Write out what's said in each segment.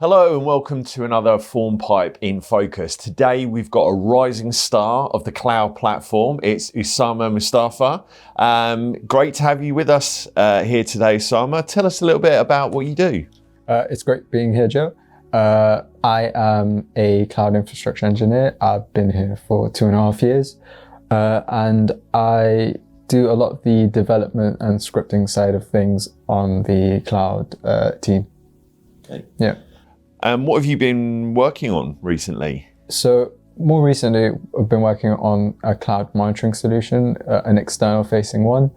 Hello and welcome to another Formpipe in Focus. Today we've got a rising star of the cloud platform. It's Usama Musthafa. Great to have you with us here today, Usama. Tell us a little bit about what you do. It's great being here, Joe. I am a cloud infrastructure engineer. I've been here for 2.5 years, and I do a lot of the development and scripting side of things on the cloud team. Okay. Yeah. What have you been working on recently? So more recently, I've been working on a cloud monitoring solution, an external facing one.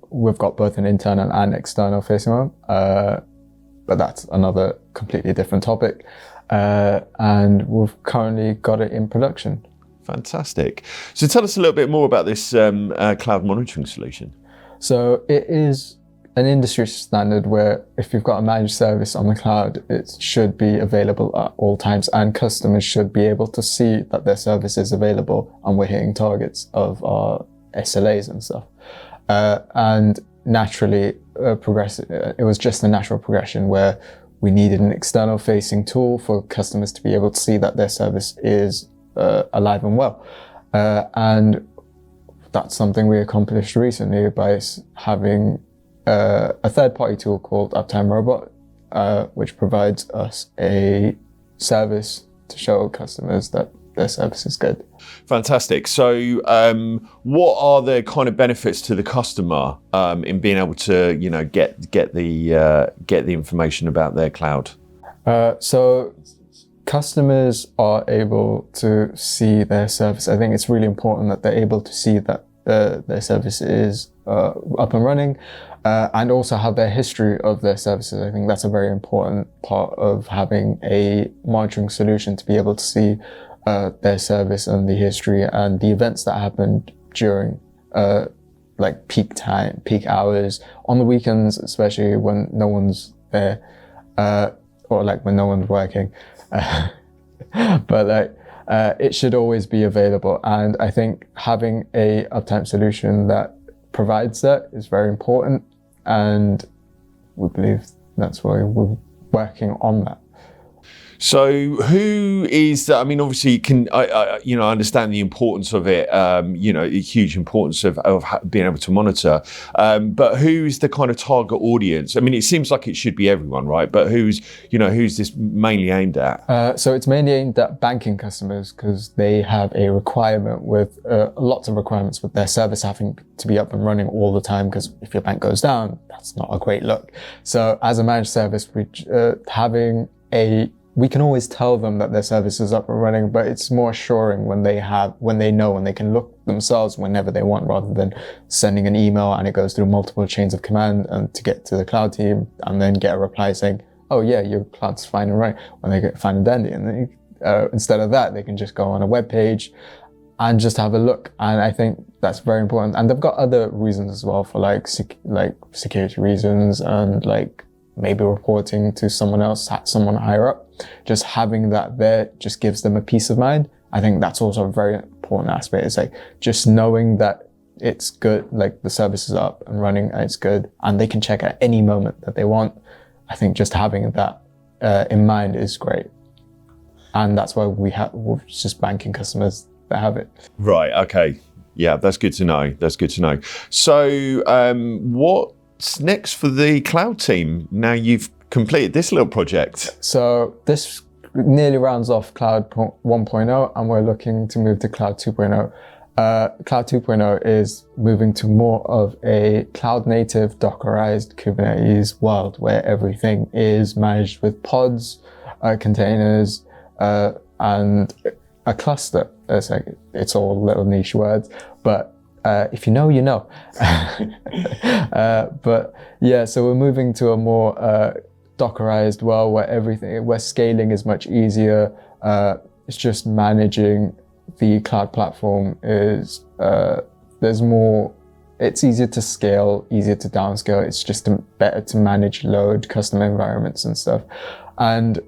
We've got both an internal and external facing one, but that's another completely different topic. And we've currently got it in production. Fantastic. So tell us a little bit more about this cloud monitoring solution. So it is an industry standard where if you've got a managed service on the cloud, it should be available at all times, and customers should be able to see that their service is available and we're hitting targets of our SLAs and stuff. And naturally, it was just a natural progression where we needed an external facing tool for customers to be able to see that their service is alive and well. And that's something we accomplished recently by having a third-party tool called Uptime Robot, which provides us a service to show customers that their service is good. Fantastic. So what are the kind of benefits to the customer in being able to, get the information about their cloud? So customers are able to see their service. I think it's really important that they're able to see that their service is up and running, and also have their history of their services. I think that's a very important part of having a monitoring solution, to be able to see their service and the history and the events that happened during like peak time, peak hours, on the weekends, especially when no one's there, or like when no one's working. But it should always be available. And I think having a uptime solution that provides that is very important. And we believe that's why we're working on that. So who is that? I mean, obviously, I understand the importance of it, the huge importance of being able to monitor. But who's the kind of target audience? I mean, it seems like it should be everyone, right? But who's this mainly aimed at? So it's mainly aimed at banking customers, because they have a requirement with lots of requirements with their service having to be up and running all the time, because if your bank goes down, that's not a great look. So as a managed service, we can always tell them that their service is up and running, but it's more assuring when they know, and they can look themselves whenever they want, rather than sending an email and it goes through multiple chains of command and to get to the cloud team and then get a reply saying, oh yeah, your cloud's fine and right, when they get fine and dandy. And instead of that, they can just go on a web page and just have a look. And I think that's very important. And they've got other reasons as well, for like security reasons, and like maybe reporting to someone else, someone higher up. Just having that there just gives them a peace of mind. I think that's also a very important aspect. It's like just knowing that it's good, like the service is up and running and it's good, and they can check at any moment that they want. I think just having that in mind is great. And that's why we're just banking customers that have it. Right, okay. Yeah, that's good to know. So what's next for the cloud team now you've completed this little project? So this nearly rounds off Cloud 1.0, and we're looking to move to Cloud 2.0. Cloud 2.0 is moving to more of a cloud-native, Dockerized Kubernetes world, where everything is managed with pods, containers, and a cluster. It's all little niche words, but if you know, you know. But yeah, so we're moving to a more Dockerized world where scaling is much easier. It's just managing the cloud platform is it's easier to scale, easier to downscale. It's just better to manage load, custom environments and stuff. And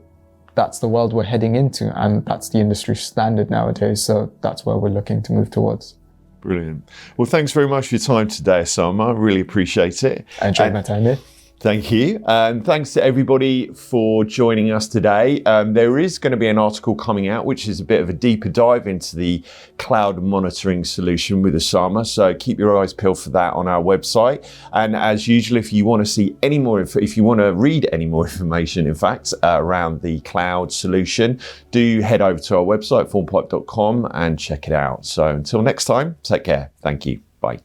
that's the world we're heading into, and that's the industry standard nowadays. So that's where we're looking to move towards. Brilliant. Well, thanks very much for your time today, Usama. I really appreciate it. I enjoyed my time here. Thank you. And thanks to everybody for joining us today. There is going to be an article coming out, which is a bit of a deeper dive into the cloud monitoring solution with Usama. So keep your eyes peeled for that on our website. And as usual, if you want to see any more, if you want to read any more information, in fact, around the cloud solution, do head over to our website, formpipe.com, and check it out. So until next time, take care. Thank you. Bye.